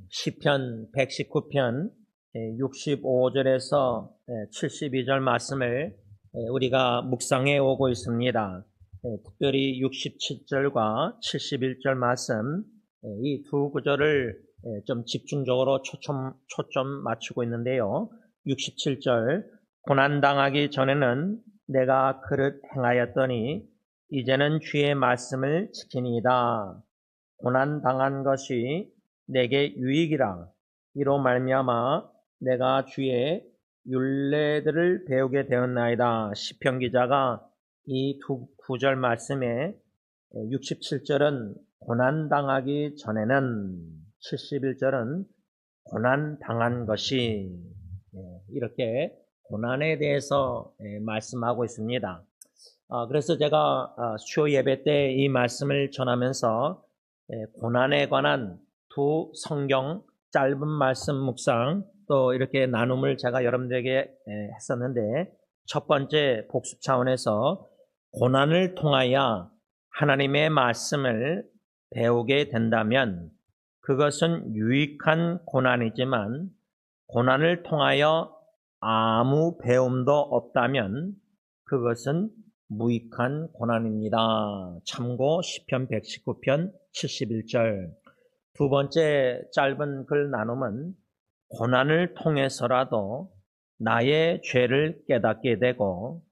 시편 119편 65절에서 72절 말씀을 우리가 묵상해 오고 있습니다. 특별히 67절과 71절 말씀, 이 두 구절을 좀 집중적으로 초점 맞추고 있는데요. 67절, 고난당하기 전에는 내가 그릇 행하였더니 이제는 주의 말씀을 지키니이다. 고난당한 것이 내게 유익이라. 이로 말미암아 내가 주의 율례들을 배우게 되었나이다. 시편 기자가 이 두 구절 말씀에 67절은 고난당하기 전에는, 71절은 고난당한 것이, 이렇게 고난에 대해서 말씀하고 있습니다. 그래서 제가 수요 예배 때 이 말씀을 전하면서 고난에 관한 두 성경 짧은 말씀 묵상 또 이렇게 나눔을 제가 여러분들에게 했었는데, 첫 번째 복습 차원에서 고난을 통하여 하나님의 말씀을 배우게 된다면 그것은 유익한 고난이지만, 고난을 통하여 아무 배움도 없다면 그것은 무익한 고난입니다. 참고 시편 119편 71절. 두 번째 짧은 글 나눔은 고난을 통해서라도 나의 죄를 깨닫게 되고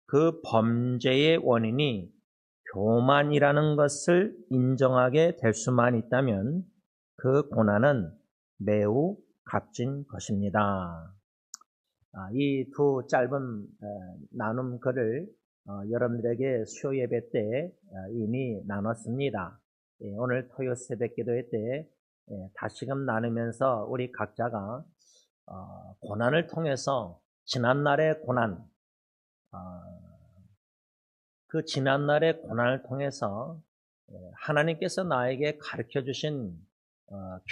그 범죄의 원인이 교만이라는 것을 인정하게 될 수만 있다면 그 고난은 매우 값진 것입니다. 이 두 짧은 나눔 글을 여러분들에게 수요 예배 때 이미 나눴습니다. 오늘 토요 새벽 기도회 때 다시금 나누면서 우리 각자가 고난을 통해서 지난날의 고난, 그 지난날의 고난을 통해서 하나님께서 나에게 가르쳐 주신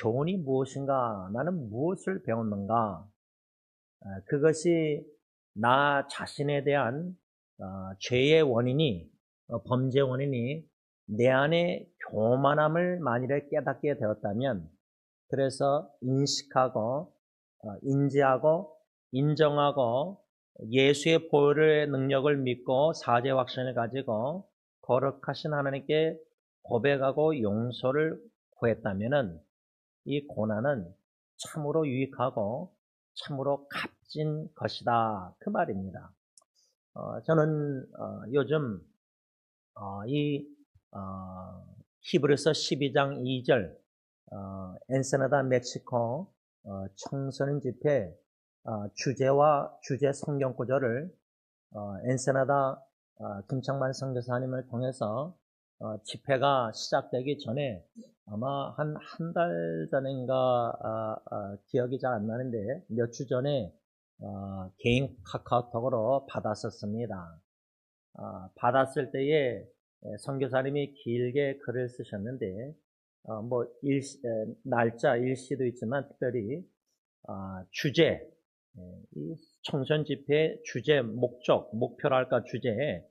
교훈이 무엇인가, 나는 무엇을 배웠는가, 그것이 나 자신에 대한 죄의 원인이, 범죄 원인이 내 안에 교만함을 만일에 깨닫게 되었다면, 그래서 인식하고 인지하고 인정하고 예수의 보혈의 능력을 믿고 사죄 확신을 가지고 거룩하신 하나님께 고백하고 용서를 구했다면은 이 고난은 참으로 유익하고 참으로 값진 것이다, 그 말입니다. 저는 요즘 이 히브리서 12장 2절 엔세나다 멕시코 청소년 집회 주제와 주제 성경 구절을 엔세나다 김창만 선교사님을 통해서 집회가 시작되기 전에 아마 한 달 전인가 기억이 잘 안 나는데 몇 주 전에 개인 카카오톡으로 받았었습니다. 받았을 때에 선교사님이 길게 글을 쓰셨는데 날짜, 일시도 있지만 특별히 주제, 이 청소년 집회의 주제, 목표랄까 주제에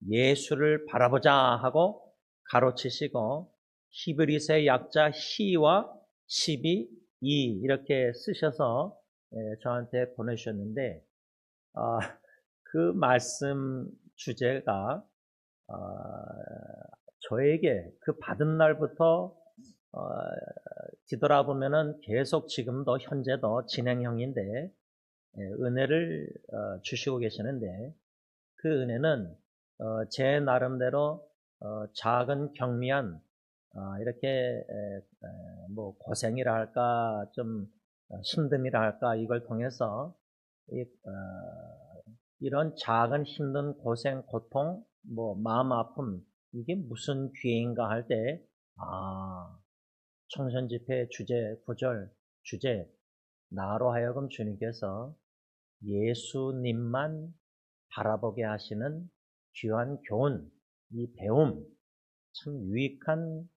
예수를 바라보자 하고 가로치시고 히브리서의 약자 히와 12, 2 이렇게 쓰셔서 저한테 보내주셨는데, 그 말씀 주제가 저에게 그 받은 날부터 뒤돌아보면은 계속 지금도 현재도 진행형인데 은혜를 주시고 계시는데, 그 은혜는 제 나름대로 작은 경미한 이렇게 고생이라 할까, 좀 힘듦이라 할까, 이걸 통해서 이런 작은 힘든 고생, 고통, 마음 아픔, 이게 무슨 기회인가 할 때, 청소년 집회 주제, 구절, 주제, 나로 하여금 주님께서 예수님만 바라보게 하시는 귀한 교훈, 이 배움, 참 유익한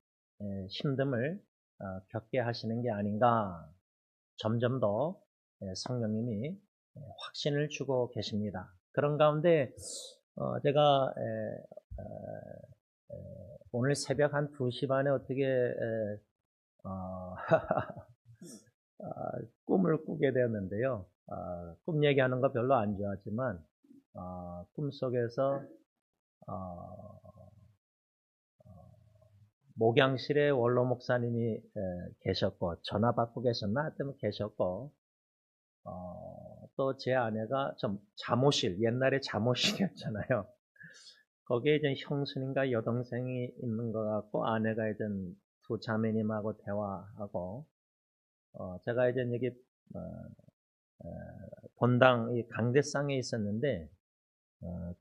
힘듦을 겪게 하시는 게 아닌가, 점점 더 성령님이 확신을 주고 계십니다. 그런 가운데 제가 오늘 새벽 한 2시 반에 어떻게 꿈을 꾸게 되었는데요. 꿈 얘기하는 거 별로 안 좋아하지만 꿈속에서 목양실에 원로 목사님이 계셨고 전화 받고 계셨나 하여튼 계셨고 또 제 아내가 좀 잠옷실 옛날에 잠옷실이었잖아요. 거기에 이제 형수님과 여동생이 있는 것 같고 아내가 이제 두 자매님하고 대화하고 제가 이제 여기 본당 이 강대상에 있었는데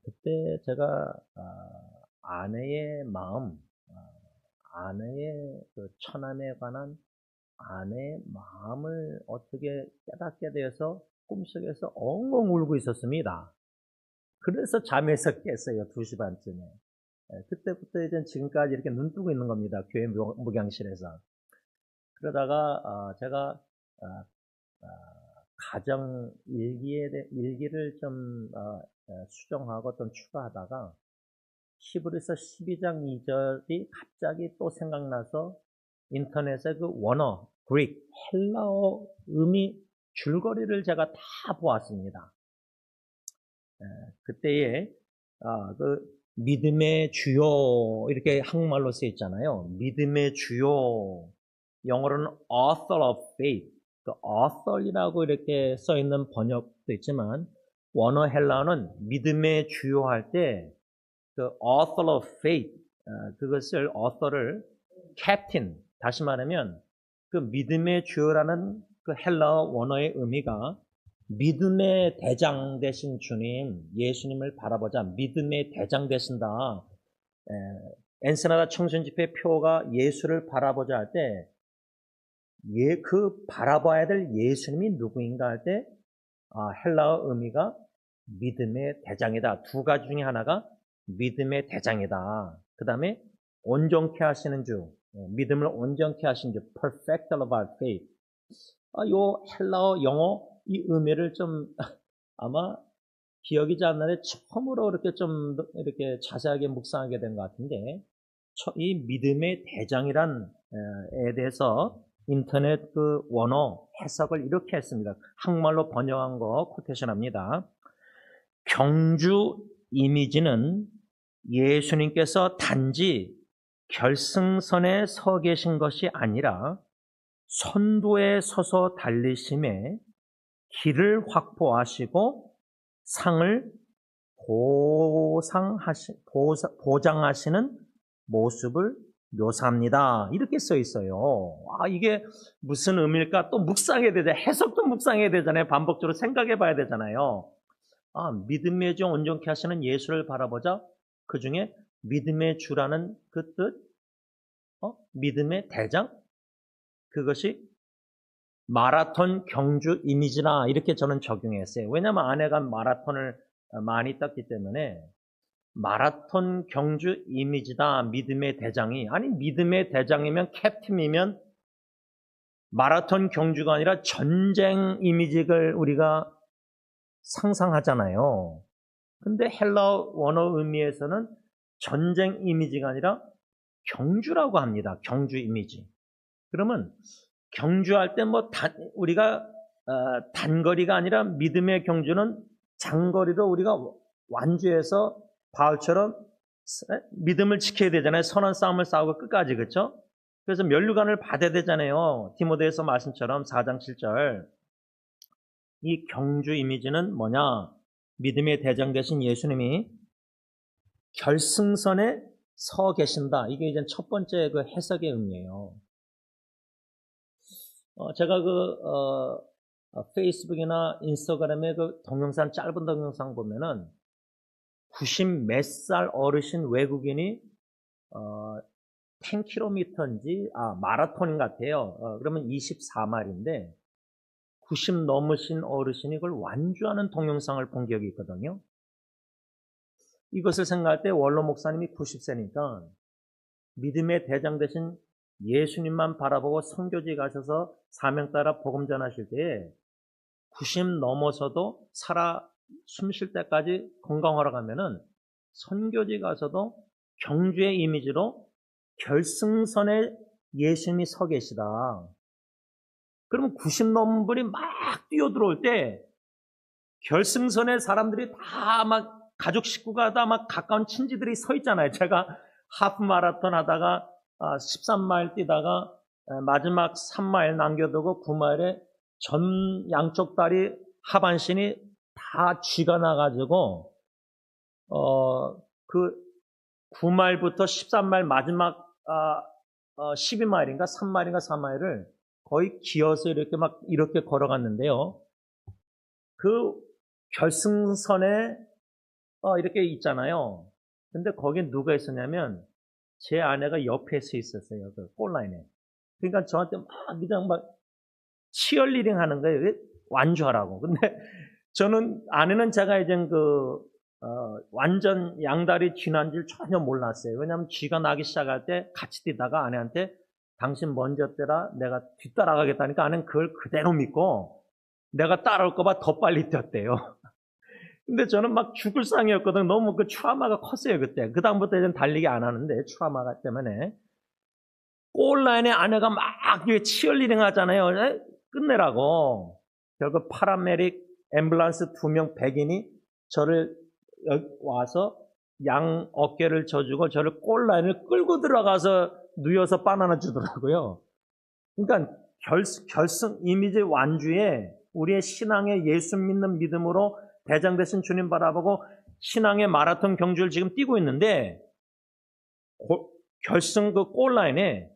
그때 제가 아내의 마음, 아내의 그 처남에 관한 아내의 마음을 어떻게 깨닫게 되어서 꿈속에서 엉엉 울고 있었습니다. 그래서 잠에서 깼어요. 2시 반쯤에. 그때부터 이제 지금까지 이렇게 눈 뜨고 있는 겁니다. 교회 목양실에서. 그러다가 제가 가정 일기를 좀 수정하고 좀 추가하다가 히브리서 12장 2절이 갑자기 또 생각나서 인터넷에 그 원어, 그릭, 헬라어 의미 줄거리를 제가 다 보았습니다. 그때에 그 믿음의 주요 이렇게 한국말로 쓰여 있잖아요. 믿음의 주요 영어로는 author of faith. 그 author이라고 이렇게 써 있는 번역도 있지만 원어 헬라어는 믿음의 주요 할 때 그 author of faith 그것을 author를 captain 다시 말하면 그 믿음의 주요라는 그 헬라어 원어의 의미가 믿음의 대장 되신 주님, 예수님을 바라보자. 믿음의 대장 되신다. 엔스나다 청소년집회 표가 예수를 바라보자 할 때, 그 바라봐야 될 예수님이 누구인가 할 때, 헬라어 의미가 믿음의 대장이다. 두 가지 중에 하나가 믿음의 대장이다. 그 다음에 온전케 하시는 주, 믿음을 온전케 하신 주, perfecter of our faith. 요 헬라어 영어 이 의미를 좀 아마 기억이 잘 안 나는데 처음으로 이렇게 좀 이렇게 자세하게 묵상하게 된 것 같은데 이 믿음의 대장이란 에 대해서 인터넷 그 원어 해석을 이렇게 했습니다. 한국말로 번역한 거 코테이션합니다. 경주 이미지는 예수님께서 단지 결승선에 서 계신 것이 아니라 선두에 서서 달리심에 길을 확보하시고 상을 보장하시는 모습을 묘사합니다. 이렇게 써 있어요. 이게 무슨 의미일까? 또 묵상해야 되잖아요. 해석도 묵상해야 되잖아요. 반복적으로 생각해 봐야 되잖아요. 믿음의 주 온전케 하시는 예수를 바라보자. 그 중에 믿음의 주라는 그 뜻, 믿음의 대장? 그것이 마라톤 경주 이미지나 이렇게 저는 적용했어요. 왜냐하면 아내가 마라톤을 많이 땄기 때문에 마라톤 경주 이미지다. 믿음의 대장이. 아니 믿음의 대장이면 캡틴이면 마라톤 경주가 아니라 전쟁 이미지를 우리가 상상하잖아요. 근데 헬라어 원어 의미에서는 전쟁 이미지가 아니라 경주라고 합니다. 경주 이미지. 그러면 경주할 때 우리가 단거리가 아니라 믿음의 경주는 장거리로 우리가 완주해서 바울처럼 믿음을 지켜야 되잖아요. 선한 싸움을 싸우고 끝까지. 그렇죠? 그래서 면류관을 받아야 되잖아요. 디모데에서 말씀처럼 4장 7절. 이 경주 이미지는 뭐냐? 믿음의 대장 되신 예수님이 결승선에 서 계신다. 이게 이제 첫 번째 그 해석의 의미예요. 제가 페이스북이나 인스타그램에 그 동영상, 짧은 동영상 보면은 90 몇 살 어르신 외국인이 10km인지, 마라톤인 것 같아요. 그러면 24마일인데, 90 넘으신 어르신이 그걸 완주하는 동영상을 본 기억이 있거든요. 이것을 생각할 때 원로 목사님이 90세니까 믿음의 대장 되신 예수님만 바라보고 선교지 가셔서 사명 따라 복음 전하실 때에 90 넘어서도 숨 쉴 때까지 건강하러 가면은 선교지 가서도 경주의 이미지로 결승선에 예수님이 서 계시다. 그러면 90 넘은 분이 막 뛰어들어올 때 결승선에 사람들이 다 막 가족 식구가 다 막 가까운 친지들이 서 있잖아요. 제가 하프 마라톤 하다가 13마일 뛰다가 마지막 3마일 남겨두고 9마일에 전 양쪽 다리 하반신이 다 쥐가 나가지고 그 9마일부터 13마일 마지막 12마일인가 3마일인가 4마일을 거의 기어서 이렇게 걸어갔는데요. 그 결승선에 이렇게 있잖아요. 근데 거긴 누가 있었냐면 제 아내가 옆에 서 있었어요. 그 골라인에. 그러니까 저한테 그냥 치얼리딩 하는 거예요. 완주하라고. 근데 저는 아내는 제가 이제 완전 양다리 쥐난 줄 전혀 몰랐어요. 왜냐하면 쥐가 나기 시작할 때 같이 뛰다가 아내한테 당신 먼저 뛰라 내가 뒤따라가겠다니까 아내는 그걸 그대로 믿고 내가 따라올까봐 더 빨리 뛰었대요. 근데 저는 막 죽을 상이었거든. 너무 그 트라우마가 컸어요, 그때. 그다음부터 이제 달리기 안 하는데, 트라우마가 때문에. 골라인에 아내가 막 치얼리딩 하잖아요. 끝내라고. 결국 파라메릭 앰뷸런스 2명 백인이 저를 와서 양 어깨를 져주고 저를 골라인을 끌고 들어가서 누워서 바나나 주더라고요. 그러니까 결승 이미지 완주에 우리의 신앙의 예수 믿는 믿음으로 대장 되신 주님 바라보고 신앙의 마라톤 경주를 지금 뛰고 있는데 결승 그 골라인에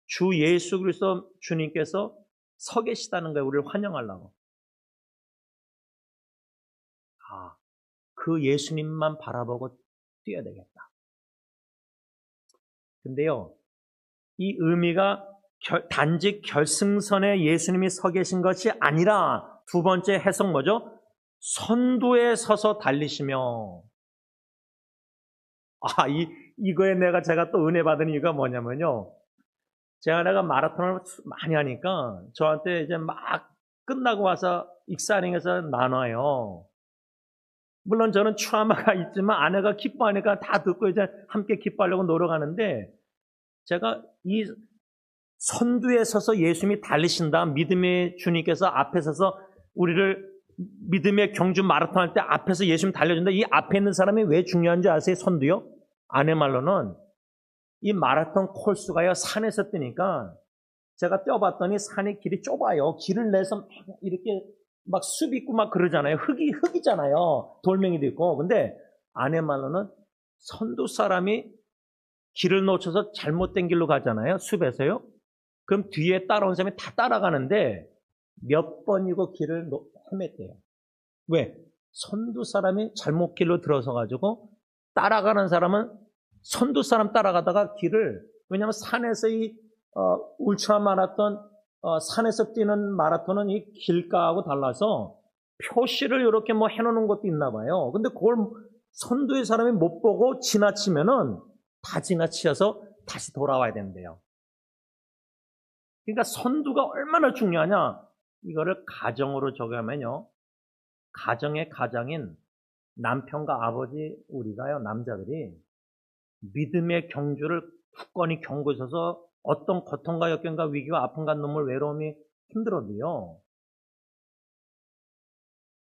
주 예수 그리스도 주님께서 서 계시다는 거예요. 우리를 환영하려고. 그 예수님만 바라보고 뛰어야 되겠다. 근데요, 이 의미가 단지 결승선에 예수님이 서 계신 것이 아니라 두 번째 해석 뭐죠? 선두에 서서 달리시며. 이거에 제가 또 은혜 받은 이유가 뭐냐면요. 제가 내가 마라톤을 많이 하니까 저한테 이제 막 끝나고 와서 익사링에서 나눠요. 물론 저는 트라우마가 있지만 아내가 기뻐하니까 다 듣고 이제 함께 기뻐하려고 노력하는데 제가 이 선두에 서서 예수님이 달리신다. 믿음의 주님께서 앞에 서서 우리를 믿음의 경주 마라톤 할 때 앞에서 예수님 달려준다. 이 앞에 있는 사람이 왜 중요한지 아세요? 선두요? 아내 말로는 이 마라톤 코스가요 산에서 뛰니까 제가 뛰어봤더니 산의 길이 좁아요. 길을 내서 이렇게 막 숲 있고 막 그러잖아요. 흙이잖아요. 돌멩이도 있고. 근데 아내 말로는 선두 사람이 길을 놓쳐서 잘못된 길로 가잖아요. 숲에서요. 그럼 뒤에 따라온 사람이 다 따라가는데 몇 번이고 길을 헤맸대요. 왜? 선두 사람이 잘못 길로 들어서 가지고 따라가는 사람은 선두 사람 따라가다가 길을 왜냐하면 산에서 이 울트라 마라톤 산에서 뛰는 마라톤은 이 길가하고 달라서 표시를 이렇게 해놓는 것도 있나 봐요. 근데 그걸 선두의 사람이 못 보고 지나치면은 다 지나치어서 다시 돌아와야 된대요. 그러니까 선두가 얼마나 중요하냐? 이거를 가정으로 적용하면요. 가정의 가장인 남편과 아버지 우리가요. 남자들이 믿음의 경주를 굳건히 경고에 서서 어떤 고통과 역경과 위기와 아픔과 눈물, 외로움이 힘들어도요.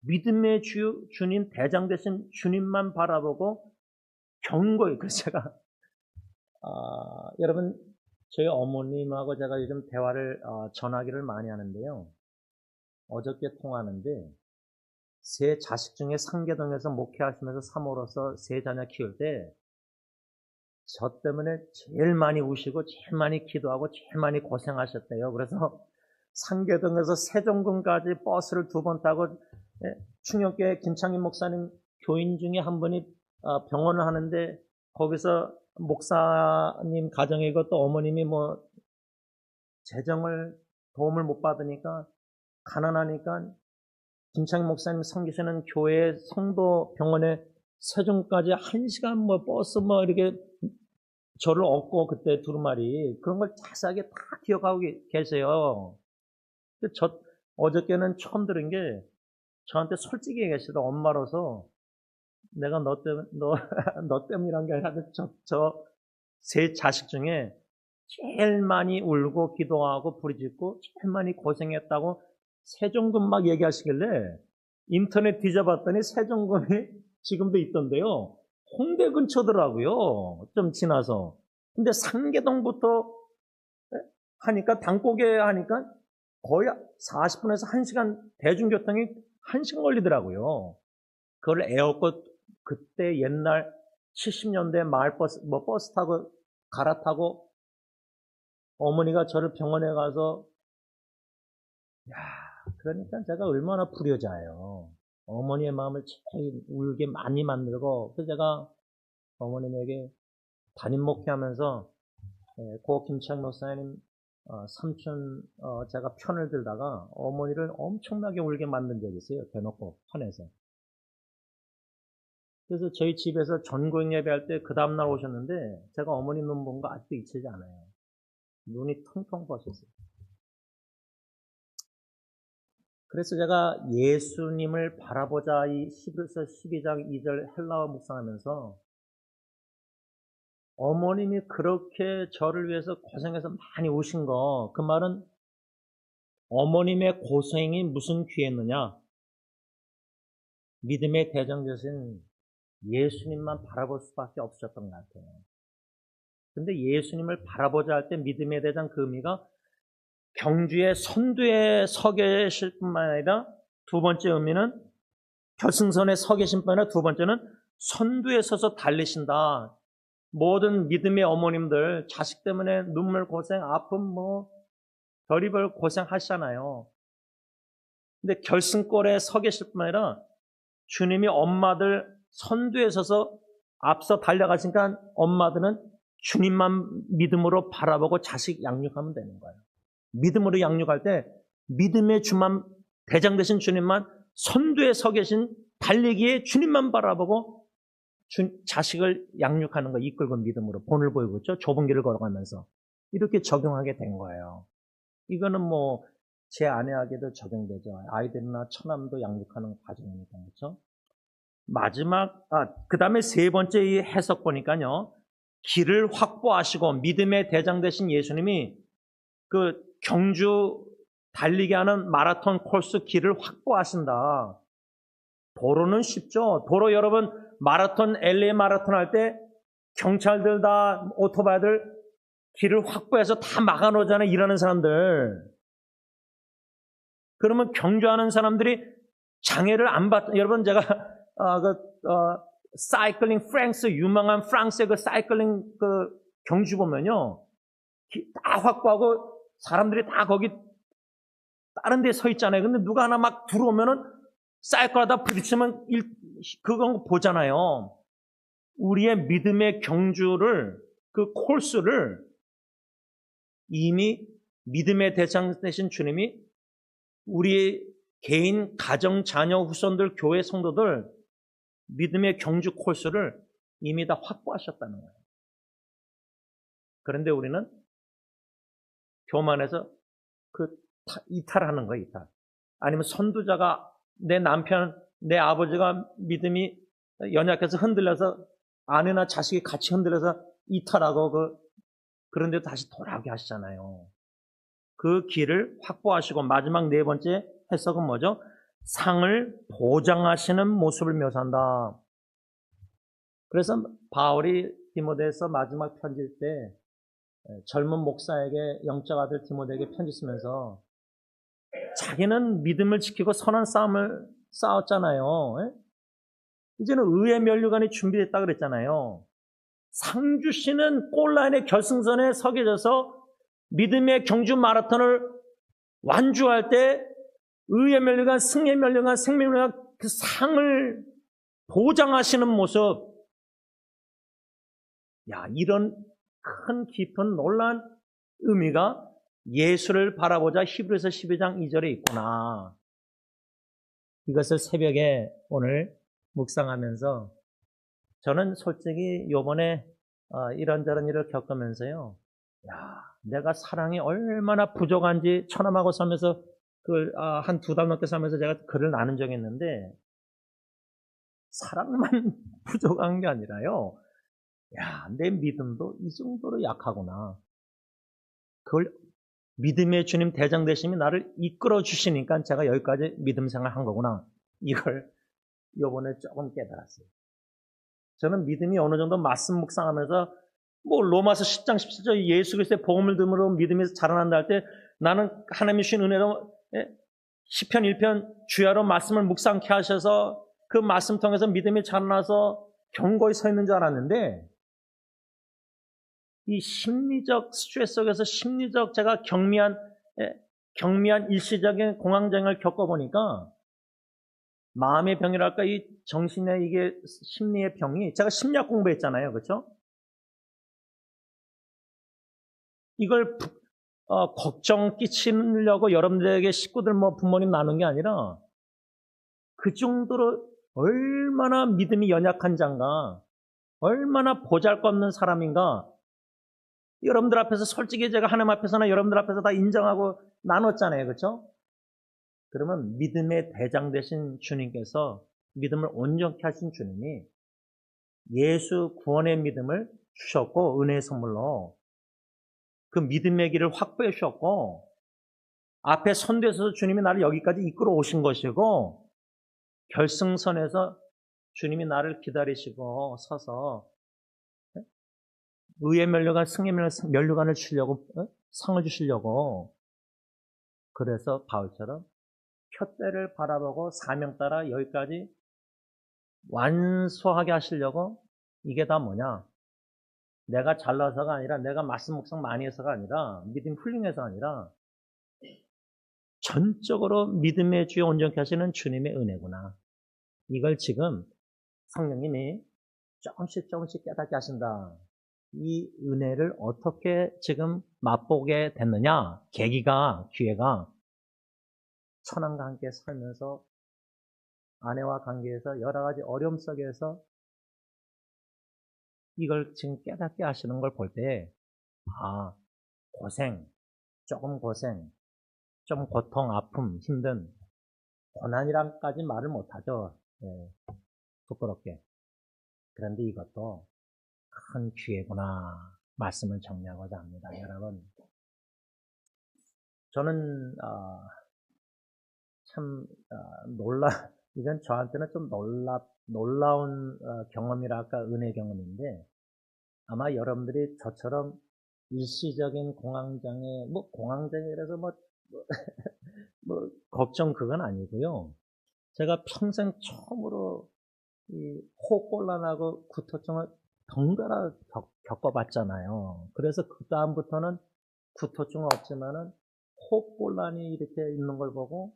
믿음의 주님, 대장 되신 주님만 바라보고 경고해. 그래서 제가 여러분 저희 어머님하고 제가 요즘 대화를 전화기를 많이 하는데요. 어저께 통화하는데 세 자식 중에 상계동에서 목회하시면서 사모로서 세 자녀 키울 때 저 때문에 제일 많이 우시고 제일 많이 기도하고 제일 많이 고생하셨대요. 그래서 상계동에서 세종군까지 버스를 2번 타고 충역교회 김창인 목사님 교인 중에 한 분이 병원을 하는데 거기서 목사님 가정이고 또 어머님이 재정을 도움을 못 받으니까 가난하니까 김창인 목사님 섬기시는 교회 성도 병원에 세종까지 1시간 버스 이렇게 저를 얻고 그때 두루마리 그런 걸 자세하게 다 기억하고 계세요. 어저께는 처음 들은 게 저한테 솔직히 얘기하시다 엄마로서 내가 너 때문이란 게 아니라 저 세 자식 중에 제일 많이 울고 기도하고 부르짖고 제일 많이 고생했다고 세종금 막 얘기하시길래 인터넷 뒤져봤더니 세종금이 지금도 있던데요. 홍대 근처더라고요. 좀 지나서. 근데 상계동부터 하니까 당고개 하니까 거의 40분에서 1시간 대중교통이 1시간 걸리더라고요. 그걸 에어컨 그때 옛날 70년대 마을버스 버스 타고 갈아타고 어머니가 저를 병원에 가서 야 그러니까 제가 얼마나 불효자예요. 어머니의 마음을 제일 울게 많이 만들고 그래서 제가 어머님에게 담임 목회하면서 고 김창 목사님 삼촌 제가 편을 들다가 어머니를 엄청나게 울게 만든 적이 있어요. 대놓고 편에서. 그래서 저희 집에서 전고행 예배할 때 그 다음날 오셨는데 제가 어머니 눈 본 거 아직도 잊히지 않아요. 눈이 텅텅 부었어요. 그래서 제가 예수님을 바라보자 이 히브리서 12장 2절 헬라어 묵상하면서 어머님이 그렇게 저를 위해서 고생해서 많이 오신 거, 그 말은 어머님의 고생이 무슨 귀했느냐? 믿음의 대장 되신 예수님만 바라볼 수밖에 없었던 것 같아요. 근데 예수님을 바라보자 할 때 믿음의 대장 그 의미가 경주의 선두에 서 계실 뿐만 아니라 두 번째 의미는 결승선에 서 계신 뿐만 아니라 두 번째는 선두에 서서 달리신다. 모든 믿음의 어머님들 자식 때문에 눈물 고생, 아픔 별의별 고생 하시잖아요. 근데 결승골에 서 계실 뿐만 아니라 주님이 엄마들 선두에 서서 앞서 달려가시니까 엄마들은 주님만 믿음으로 바라보고 자식 양육하면 되는 거예요. 믿음으로 양육할 때 믿음의 주만 대장 되신 주님만 선두에 서 계신 달리기에 주님만 바라보고 자식을 양육하는 거 이끌고 믿음으로 본을 보이고 있죠. 좁은 길을 걸어가면서 이렇게 적용하게 된 거예요. 이거는 제 아내에게도 적용되죠. 아이들이나 처남도 양육하는 과정이니까 그렇죠. 마지막 그 다음에 세 번째 이 해석 보니까요. 길을 확보하시고 믿음의 대장 되신 예수님이 그 경주 달리게 하는 마라톤 코스 길을 확보하신다. 도로는 쉽죠. 도로 여러분 마라톤 LA 마라톤 할 때 경찰들 다 오토바이들 길을 확보해서 다 막아놓잖아요. 일하는 사람들. 그러면 경주하는 사람들이 장애를 안 받. 여러분 제가 사이클링 프랑스 유명한 프랑스의 그 사이클링 그 경주 보면요 다 확보하고 사람들이 다 거기 다른 데 서 있잖아요. 근데 누가 하나 막 들어오면은 사이클하다 부딪히면 그건 보잖아요. 우리의 믿음의 경주를 그 코스를 이미 믿음의 대상 되신 주님이 우리 개인, 가정, 자녀, 후손들, 교회 성도들 믿음의 경주 코스를 이미 다 확보하셨다는 거예요. 그런데 우리는 교만해서 이탈하는 거예요, 이탈. 아니면 선두자가 내 남편, 내 아버지가 믿음이 연약해서 흔들려서 아내나 자식이 같이 흔들려서 이탈하고 그런데 다시 돌아오게 하시잖아요. 그 길을 확보하시고 마지막 네 번째 해석은 뭐죠? 상을 보장하시는 모습을 묘사한다. 그래서 바울이 디모데에서 마지막 편지일 때 젊은 목사에게 영적 아들 디모데에게 편지 쓰면서 자기는 믿음을 지키고 선한 싸움을 싸웠잖아요. 이제는 의의 면류관이 준비됐다 그랬잖아요. 상 주시는 골라인의 결승선에 서 계셔서 믿음의 경주 마라톤을 완주할 때 의의 면류관, 승의 면류관, 생명의 면류관 그 상을 보장하시는 모습. 이런 큰 깊은 놀라운 의미가 예수를 바라보자 히브리서 12장 2절에 있구나. 이것을 새벽에 오늘 묵상하면서 저는 솔직히 요번에 이런저런 일을 겪으면서요. 내가 사랑이 얼마나 부족한지 처남하고 살면서 한 2달 넘게 살면서 제가 글을 나눈 적이 있는데 사랑만 부족한 게 아니라요. 내 믿음도 이 정도로 약하구나. 그걸 믿음의 주님 대장 되심이 나를 이끌어 주시니까 제가 여기까지 믿음 생활 한 거구나. 이걸 요번에 조금 깨달았어요. 저는 믿음이 어느 정도 말씀 묵상하면서 뭐 로마서 10장 17절 예수 그리스도의 복음을 들음으로 믿음이 자라난다 할 때 나는 하나님이 주신 은혜로 시편 1편 주야로 말씀을 묵상케 하셔서 그 말씀 통해서 믿음이 자라나서 견고히 서 있는 줄 알았는데 이 심리적 스트레스 속에서 심리적 제가 경미한 일시적인 공황장애를 겪어보니까 마음의 병이랄까 이 정신의 이게 심리의 병이 제가 심리학 공부했잖아요. 그렇죠? 이걸 걱정 끼치려고 여러분들에게 식구들 뭐 부모님 나눈 게 아니라 그 정도로 얼마나 믿음이 연약한 자인가 얼마나 보잘것없는 사람인가 여러분들 앞에서 솔직히 제가 하나님 앞에서나 여러분들 앞에서 다 인정하고 나눴잖아요. 그렇죠? 그러면 믿음의 대장 되신 주님께서 믿음을 온전케 하신 주님이 예수 구원의 믿음을 주셨고 은혜의 선물로 그 믿음의 길을 확보해 주셨고 앞에 선대에서 주님이 나를 여기까지 이끌어 오신 것이고 결승선에서 주님이 나를 기다리시고 서서 의의 면류관, 승의 면류관을 주려고 상을 주시려고 그래서 바울처럼 표대를 바라보고 사명 따라 여기까지 완수하게 하시려고 이게 다 뭐냐? 내가 잘나서가 아니라 내가 말씀 묵상 많이 해서가 아니라 믿음 훌륭해서가 아니라 전적으로 믿음의 주여 온전케 하시는 주님의 은혜구나. 이걸 지금 성령님이 조금씩 깨닫게 하신다. 이 은혜를 어떻게 지금 맛보게 됐느냐? 기회가 천황과 함께 살면서 아내와 관계에서 여러 가지 어려움 속에서 이걸 지금 깨닫게 하시는 걸 볼 때, 조금 고생, 좀 고통, 아픔, 힘든, 고난이란까지 말을 못하죠. 부끄럽게. 그런데 이것도 큰 기회구나. 말씀을 정리하고자 합니다. 여러분, 저는 참 이건 저한테는 좀 놀라운 경험이랄까 은혜 경험인데 아마 여러분들이 저처럼 일시적인 공황장애, 공황장애라서 걱정 그건 아니고요. 제가 평생 처음으로 이 호흡곤란하고 구토증을 덩달아 겪어봤잖아요. 그래서 그 다음부터는 구토증은 없지만은 호흡곤란이 이렇게 있는 걸 보고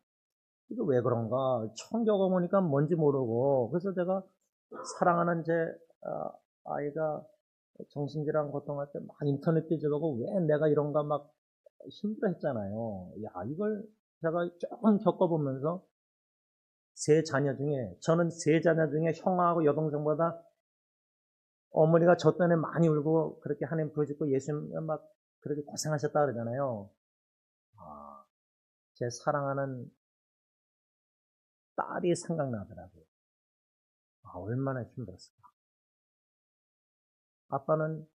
이거 왜 그런가 처음 겪어보니까 뭔지 모르고 그래서 제가 사랑하는 제 아이가 정신질환 고통할 때 막 인터넷 뒤져보고 왜 내가 이런가 막 힘들어했잖아요. 이걸 제가 조금 겪어보면서 저는 세 자녀 중에 형하고 여동생보다 어머니가 저 때문에 많이 울고 그렇게 하나님 부르짖고 예수님 막 그렇게 고생하셨다 그러잖아요. 제 사랑하는 딸이 생각나더라고요. 얼마나 힘들었을까. 아빠는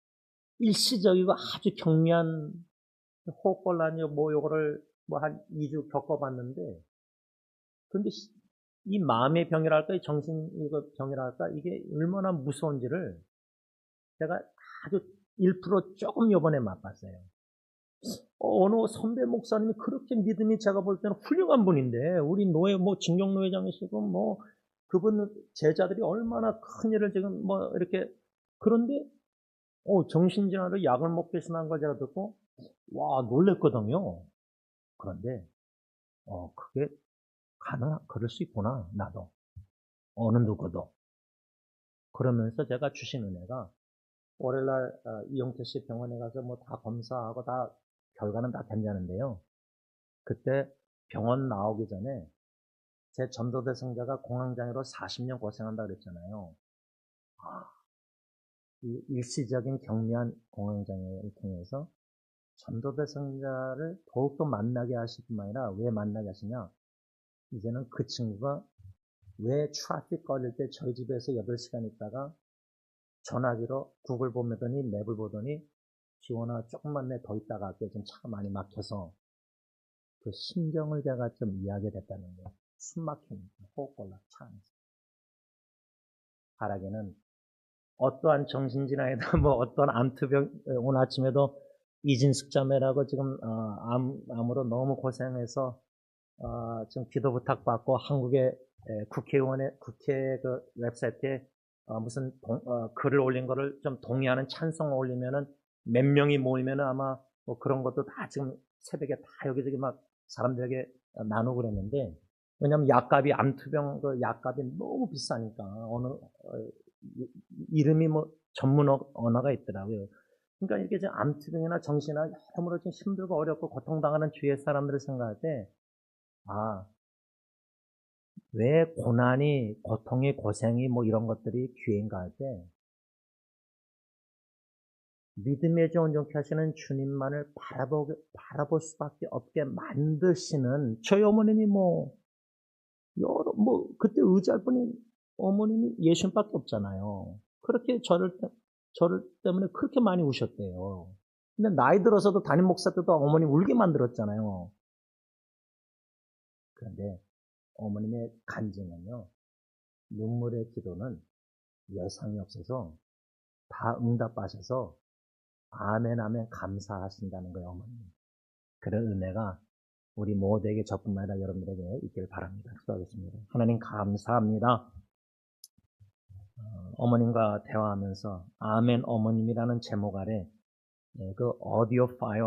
일시적이고 아주 경미한 호흡곤란이요, 요거를 한 2주 겪어봤는데, 근데 이 마음의 병이랄까, 이 정신 병이랄까, 이게 얼마나 무서운지를 제가 아주 1% 조금 요번에 맛봤어요. 어느 선배 목사님이 그렇게 믿음이 제가 볼 때는 훌륭한 분인데, 우리 징용노회장이시고, 그분 제자들이 얼마나 큰 일을 지금 이렇게, 그런데, 정신질환으로 약을 먹고 계시는 걸 제가 듣고, 놀랬거든요. 그런데, 그게 그럴 수 있구나, 나도. 어느 누구도. 그러면서 제가 주신 은혜가, 월요일날 이용태 씨 병원에 가서 다 검사하고 다 결과는 다 괜찮은데요. 그때 병원 나오기 전에 제 전도대 성자가 공황장애로 40년 고생한다 그랬잖아요. 이 일시적인 경미한 공황장애를 통해서 전도대 성자를 더욱더 만나게 하실 뿐만 아니라 왜 만나게 하시냐? 이제는 그 친구가 왜 트래픽 걸릴 때 저희 집에서 8시간 있다가 전화기로 구글 보더니 맵을 보더니 지원아, 조금만 더 있다가 갈게. 좀 차가 많이 막혀서. 그 심정을 제가 좀 이야기했다는 거예요. 숨 막힙니다. 호흡곤란, 차 안에서. 바라기는 어떠한 정신질환이나 뭐 어떤 암투병, 오늘 아침에도 이진숙 자매라고 지금 암으로 너무 고생해서 지금 기도 부탁받고 한국의 국회 그 웹사이트에 무슨 글을 올린 거를 좀 동의하는 찬성을 올리면은 몇 명이 모이면은 아마 뭐 그런 것도 다 지금 새벽에 다 여기저기 막 사람들에게 나누고 그랬는데, 왜냐면 약값이 암투병 그 약값이 너무 비싸니까 이름이 뭐 전문 언어가 있더라고요. 그러니까 이렇게 이제 암투병이나 정신이나 여러모로 좀 힘들고 어렵고 고통당하는 주위의 사람들을 생각할 때, 왜 고난이, 고통이, 고생이 뭐 이런 것들이 귀해인가 할 때, 믿음의 온전케 하시는 주님만을 바라볼 수밖에 없게 만드시는 저희 어머님이 그때 의지할 분이 어머님이 예수님밖에 없잖아요. 그렇게 저를 때문에 그렇게 많이 우셨대요. 근데 나이 들어서도 담임 목사 때도 어머님 울게 만들었잖아요. 그런데 어머님의 간증은요, 눈물의 기도는 예상이 없어서 다 응답하셔서 아멘 아멘 감사하신다는 거예요, 어머님. 그런 은혜가 우리 모두에게 저뿐만 아니라 여러분들에게 있길 바랍니다. 기도하겠습니다. 하나님 감사합니다. 어머님과 대화하면서 아멘 어머님이라는 제목 아래 그 오디오 파일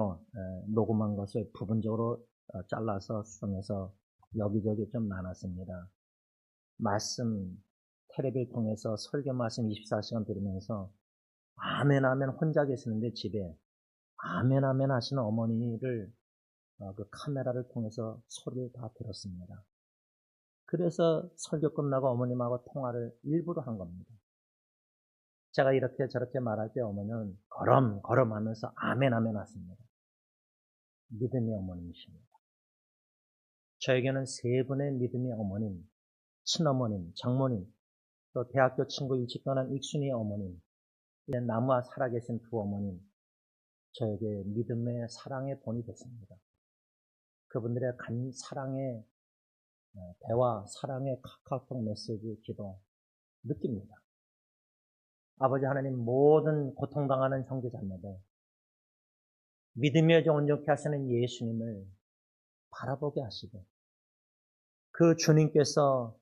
녹음한 것을 부분적으로 잘라서 수정해서 여기저기 좀 나눴습니다. 말씀 텔레비를 통해서 설교 말씀 24시간 들으면서 아멘 아멘 혼자 계시는데 집에 아멘 아멘 하시는 어머니를 그 카메라를 통해서 소리를 다 들었습니다. 그래서 설교 끝나고 어머님하고 통화를 일부러 한 겁니다. 제가 이렇게 저렇게 말할 때 어머니는 걸음 하면서 아멘 아멘 하십니다. 믿음의 어머님이십니다. 저에게는 세 분의 믿음의 어머님, 친어머님, 장모님, 또 대학교 친구 일찍 떠난 익순이의 어머님, 나무와 살아계신 두 어머님, 저에게 믿음의 사랑의 본이 됐습니다. 그분들의 사랑의 대화, 사랑의 카카오톡 메시지, 기도 느낍니다. 아버지 하나님, 모든 고통당하는 형제 자매들, 믿음의 온전케 하시는 예수님을 바라보게 하시고, 그 주님께서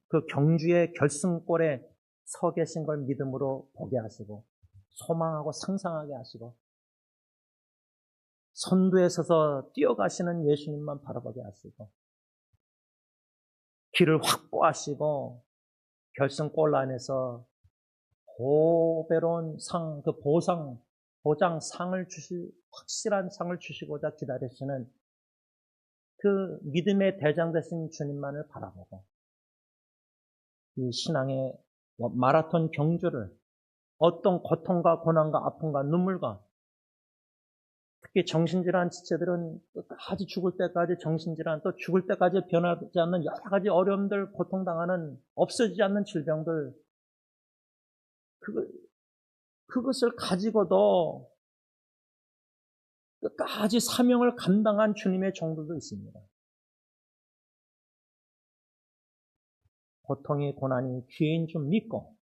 그 경주의 결승골에 서 계신 걸 믿음으로 보게 하시고, 소망하고 상상하게 하시고, 선두에 서서 뛰어가시는 예수님만 바라보게 하시고, 길을 확보하시고, 결승골 안에서 고배로운 상, 그 보장 상을 확실한 상을 주시고자 기다리시는 그 믿음의 대장 되신 주님만을 바라보고, 이 신앙의 마라톤 경주를 어떤 고통과 고난과 아픔과 눈물과, 특히 정신질환 지체들은 끝까지 죽을 때까지 정신질환, 또 죽을 때까지 변하지 않는 여러 가지 어려움들, 고통당하는 없어지지 않는 질병들, 그것을 가지고도 끝까지 사명을 감당한 주님의 종들도 있습니다. 고통이 고난이 귀인 줄 믿고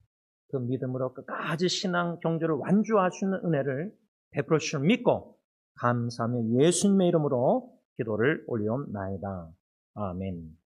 그 믿음으로 끝까지 신앙 경주를 완주할 수 있는 은혜를 베풀어 주실 믿고 감사하며 예수님의 이름으로 기도를 올리옵나이다. 아멘.